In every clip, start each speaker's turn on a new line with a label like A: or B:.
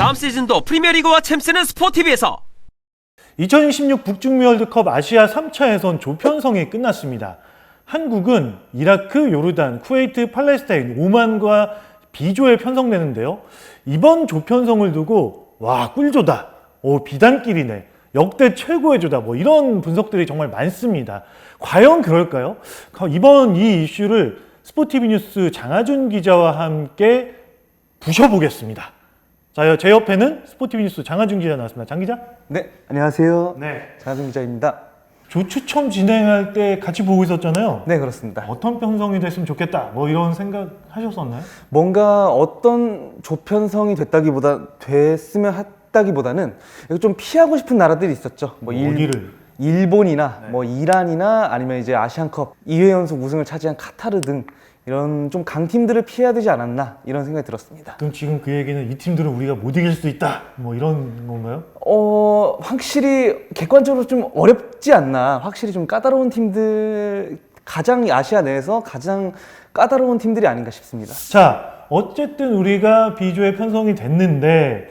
A: 다음 시즌도 프리미어리그와 챔스는 스포티비에서.
B: 2026 북중미 월드컵 아시아 3차 예선 조편성이 끝났습니다. 한국은 이라크, 요르단, 쿠웨이트, 팔레스타인, 오만과 B조에 편성되는데요. 이번 조편성을 두고 와 꿀조다, 비단길이네, 역대 최고의 조다, 이런 분석들이 정말 많습니다. 과연 그럴까요? 이번 이 이슈를 스포티비 뉴스 장하준 기자와 함께 부셔보겠습니다. 자, 제 옆에는 스포티비 뉴스 장하준 기자 나왔습니다. 장 기자?
C: 네, 안녕하세요.
B: 네.
C: 장하준 기자입니다.
B: 조추 처음 진행할 때 같이 보고 있었잖아요.
C: 네, 그렇습니다.
B: 어떤 편성이 됐으면 좋겠다, 이런 생각 하셨었나요?
C: 뭔가 어떤 조편성이 됐으면 했다기보다는 좀 피하고 싶은 나라들이 있었죠.
B: 어디를?
C: 일본이나
B: 네.
C: 이란이나 아니면 이제 아시안컵 2회 연속 우승을 차지한 카타르 등 이런 좀 강팀들을 피해야 되지 않았나 이런 생각이 들었습니다.
B: 그럼 지금 그 얘기는 이 팀들은 우리가 못 이길 수도 있다, 이런 건가요?
C: 확실히 객관적으로 좀 어렵지 않나. 확실히 좀 까다로운 팀들, 가장 아시아 내에서 가장 까다로운 팀들이 아닌가 싶습니다.
B: 자, 어쨌든 우리가 B조에 편성이 됐는데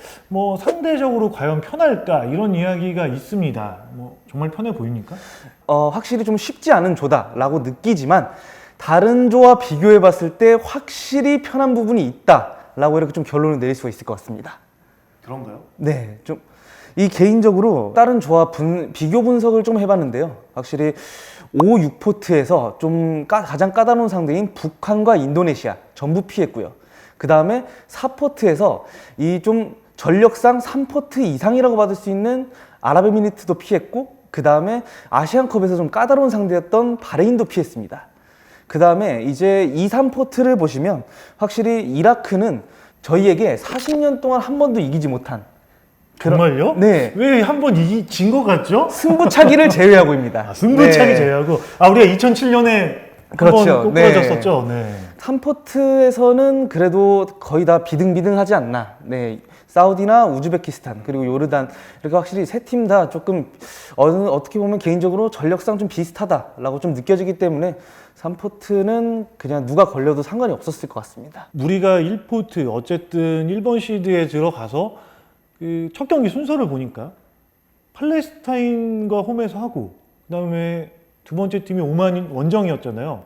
B: 상대적으로 과연 편할까, 이런 이야기가 있습니다. 정말 편해 보입니까?
C: 확실히 좀 쉽지 않은 조다라고 느끼지만 다른 조와 비교해 봤을 때 확실히 편한 부분이 있다라고 이렇게 좀 결론을 내릴 수가 있을 것 같습니다.
B: 그런가요?
C: 네, 좀 이 개인적으로 다른 조와 비교 분석을 좀 해봤는데요. 확실히 5, 6포트에서 좀 가장 까다로운 상대인 북한과 인도네시아 전부 피했고요. 그 다음에 4포트에서 이 좀 전력상 3포트 이상이라고 받을 수 있는 아랍에미리트도 피했고, 그 다음에 아시안컵에서 좀 까다로운 상대였던 바레인도 피했습니다. 그 다음에 이제 2, 3포트를 보시면 확실히 이라크는 저희에게 40년 동안 한 번도 이기지 못한
B: 정말요?
C: 네.
B: 왜 한 번 진 것 같죠?
C: 승부차기를 제외하고입니다.
B: 승부차기
C: 네.
B: 제외하고, 우리가 2007년에
C: 그렇죠.
B: 한번 꼬꾸라졌었죠. 네.
C: 3포트에서는 그래도 거의 다 비등비등하지 않나. 네. 사우디나 우즈베키스탄 그리고 요르단 이렇게 확실히 세 팀 다 조금 어떻게 보면 개인적으로 전력상 좀 비슷하다라고 좀 느껴지기 때문에 3포트는 그냥 누가 걸려도 상관이 없었을 것 같습니다.
B: 우리가 1포트 어쨌든 1번 시드에 들어가서 그 첫 경기 순서를 보니까 팔레스타인과 홈에서 하고, 그 다음에 두 번째 팀이 오만 원정이었잖아요.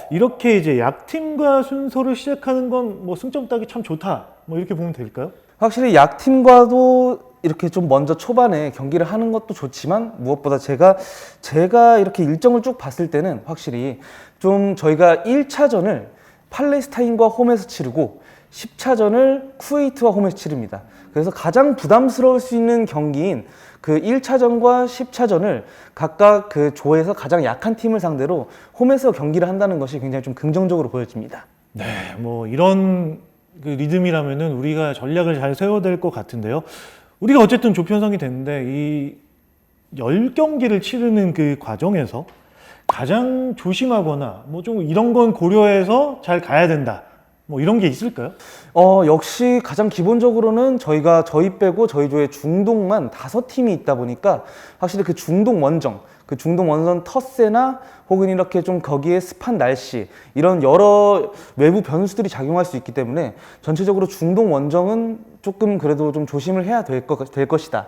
B: 이렇게 이제 약팀과 순서를 시작하는 건 승점 따기 참 좋다, 이렇게 보면 될까요?
C: 확실히 약팀과도 이렇게 좀 먼저 초반에 경기를 하는 것도 좋지만 무엇보다 제가 이렇게 일정을 쭉 봤을 때는 확실히 좀 저희가 1차전을 팔레스타인과 홈에서 치르고 10차전을 쿠웨이트와 홈에서 치릅니다. 그래서 가장 부담스러울 수 있는 경기인 그 1차전과 10차전을 각각 그 조에서 가장 약한 팀을 상대로 홈에서 경기를 한다는 것이 굉장히 좀 긍정적으로 보여집니다.
B: 네, 이런 그 리듬이라면은 우리가 전략을 잘 세워야 될 것 같은데요. 우리가 어쨌든 조편성이 됐는데 이 10경기를 치르는 그 과정에서 가장 조심하거나 좀 이런 건 고려해서 잘 가야 된다, 이런 게 있을까요?
C: 역시 가장 기본적으로는 저희 빼고 저희 조에 중동만 5팀이 있다 보니까 확실히 그 중동 원정 텃세나 혹은 이렇게 좀 거기에 습한 날씨 이런 여러 외부 변수들이 작용할 수 있기 때문에 전체적으로 중동 원정은 조금 그래도 좀 조심을 해야 될 것이다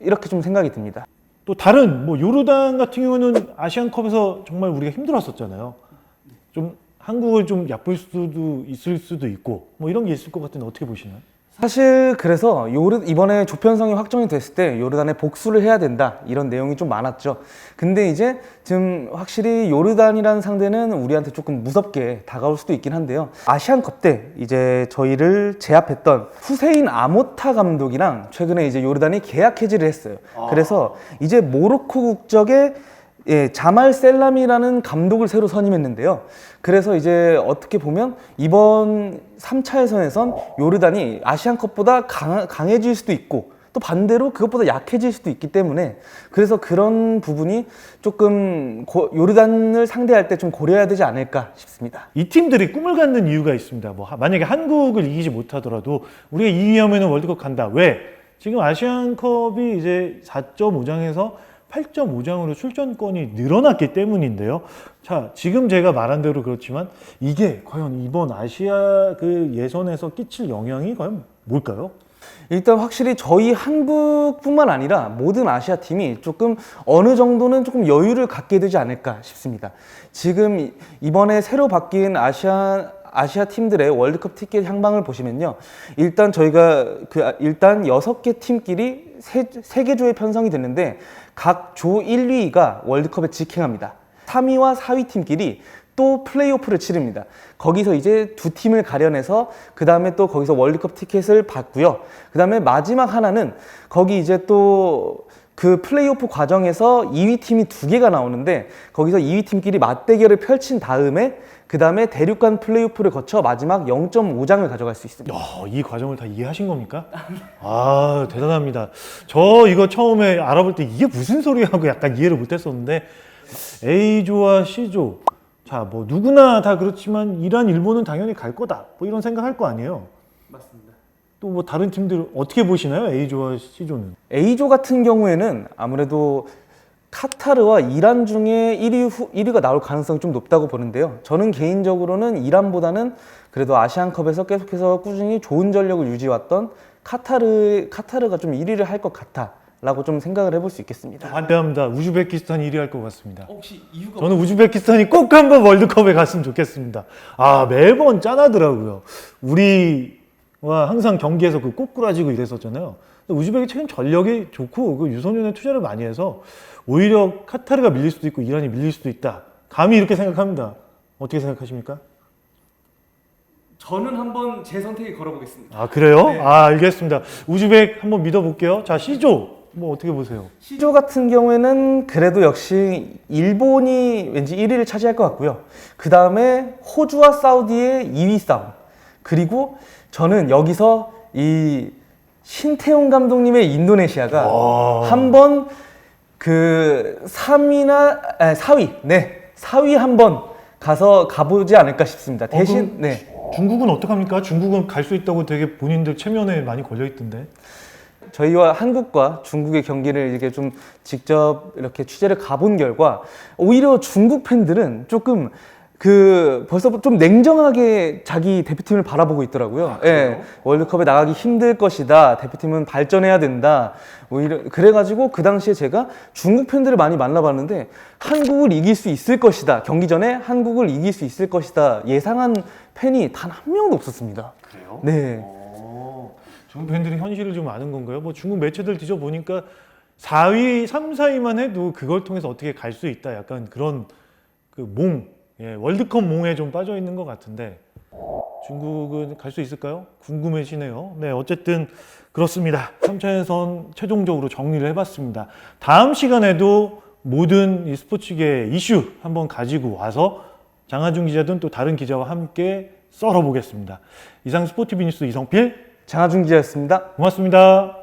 C: 이렇게 좀 생각이 듭니다.
B: 또 다른 요르단 같은 경우는 아시안컵에서 정말 우리가 힘들었었잖아요. 좀 한국을 좀 얕볼 수도 있을 수도 있고 이런 게 있을 것 같은데 어떻게 보시나요?
C: 사실 그래서 이번에 조편성이 확정이 됐을 때 요르단에 복수를 해야 된다 이런 내용이 좀 많았죠. 근데 이제 지금 확실히 요르단이라는 상대는 우리한테 조금 무섭게 다가올 수도 있긴 한데요. 아시안컵 때 이제 저희를 제압했던 후세인 아모타 감독이랑 최근에 이제 요르단이 계약 해지를 했어요. 그래서 이제 모로코 국적의 자말 셀람이라는 감독을 새로 선임했는데요. 그래서 이제 어떻게 보면 이번 3차 예선에선 요르단이 아시안컵보다 강해질 수도 있고 또 반대로 그것보다 약해질 수도 있기 때문에 그래서 그런 부분이 조금 요르단을 상대할 때 좀 고려해야 되지 않을까 싶습니다.
B: 이 팀들이 꿈을 갖는 이유가 있습니다. 만약에 한국을 이기지 못하더라도 우리가 이기면 월드컵 간다. 왜? 지금 아시안컵이 이제 4.5장에서 8.5장으로 출전권이 늘어났기 때문인데요. 자, 지금 제가 말한 대로 그렇지만 이게 과연 이번 아시아 그 예선에서 끼칠 영향이 과연 뭘까요?
C: 일단 확실히 저희 한국뿐만 아니라 모든 아시아 팀이 조금 어느 정도는 조금 여유를 갖게 되지 않을까 싶습니다. 지금 이번에 새로 바뀐 아시아 팀들의 월드컵 티켓 향방을 보시면요. 일단 저희가 일단 6개 팀끼리 3개 조에 편성이 됐는데 각 조 1, 2위가 월드컵에 직행합니다. 3위와 4위 팀끼리 또 플레이오프를 치릅니다. 거기서 이제 두 팀을 가려내서 그 다음에 또 거기서 월드컵 티켓을 받고요. 그 다음에 마지막 하나는 거기 이제 또 그 플레이오프 과정에서 2위 팀이 2개가 나오는데 거기서 2위 팀끼리 맞대결을 펼친 다음에 그 다음에 대륙간 플레이오프를 거쳐 마지막 0.5장을 가져갈 수 있습니다.
B: 이 과정을 다 이해하신 겁니까? 아, 대단합니다. 저 이거 처음에 알아볼 때 이게 무슨 소리야 하고 약간 이해를 못했었는데 A조와 C조, 자, 뭐 누구나 다 그렇지만 이란, 일본은 당연히 갈 거다, 뭐 이런 생각할 거 아니에요.
C: 맞습니다.
B: 또 뭐 다른 팀들 어떻게 보시나요? A조와 C조는?
C: A조 같은 경우에는 아무래도 카타르와 이란 중에 1위가 나올 가능성이 좀 높다고 보는데요. 저는 개인적으로는 이란보다는 그래도 아시안컵에서 계속해서 꾸준히 좋은 전력을 유지해왔던 카타르가 좀 1위를 할 것 같다라고 좀 생각을 해볼 수 있겠습니다.
B: 반대합니다. 우즈베키스탄 1위 할 것 같습니다.
C: 혹시 이유가
B: 저는 우즈베키스탄이 꼭 한번 월드컵에 갔으면 좋겠습니다. 아, 매번 짠하더라고요. 우리와 항상 경기에서 그 꼬꾸라지고 이랬었잖아요. 근데 우즈베키 최근 전력이 좋고 그 유소년에 투자를 많이 해서 오히려 카타르가 밀릴 수도 있고 이란이 밀릴 수도 있다. 감히 이렇게 생각합니다. 어떻게 생각하십니까?
C: 저는 한번 제 선택에 걸어보겠습니다.
B: 아, 그래요?
C: 네.
B: 아, 알겠습니다. 우즈벡 한번 믿어볼게요. 자, C조 뭐 어떻게 보세요?
C: C조 같은 경우에는 그래도 역시 일본이 왠지 1위를 차지할 것 같고요. 그 다음에 호주와 사우디의 2위 싸움. 그리고 저는 여기서 이 신태용 감독님의 인도네시아가 한번 그 4위 한번 가보지 않을까 싶습니다. 대신
B: 중국은 어떡합니까? 중국은 갈 수 있다고 되게 본인들 체면에 많이 걸려 있던데.
C: 저희와 한국과 중국의 경기를 이렇게 좀 직접 이렇게 취재를 가본 결과 오히려 중국 팬들은 조금 벌써 좀 냉정하게 자기 대표팀을 바라보고 있더라고요. 예, 월드컵에 나가기 힘들 것이다. 대표팀은 발전해야 된다. 오히려 그래가지고 그 당시에 제가 중국 팬들을 많이 만나봤는데 한국을 이길 수 있을 것이다. 경기 전에 한국을 이길 수 있을 것이다. 예상한 팬이 단 한 명도 없었습니다.
B: 그래요?
C: 네.
B: 중국 팬들이 현실을 좀 아는 건가요? 뭐 중국 매체들 뒤져보니까 4위, 3, 4위만 해도 그걸 통해서 어떻게 갈 수 있다. 약간 그런 월드컵 몽에 좀 빠져 있는 것 같은데 중국은 갈 수 있을까요? 궁금해지네요. 네, 어쨌든 그렇습니다. 3차 예선 최종적으로 정리를 해봤습니다. 다음 시간에도 모든 이 스포츠계 이슈 한번 가지고 와서 장하준 기자든 또 다른 기자와 함께 썰어보겠습니다. 이상 스포티비 뉴스 이성필,
C: 장하준 기자였습니다.
B: 고맙습니다.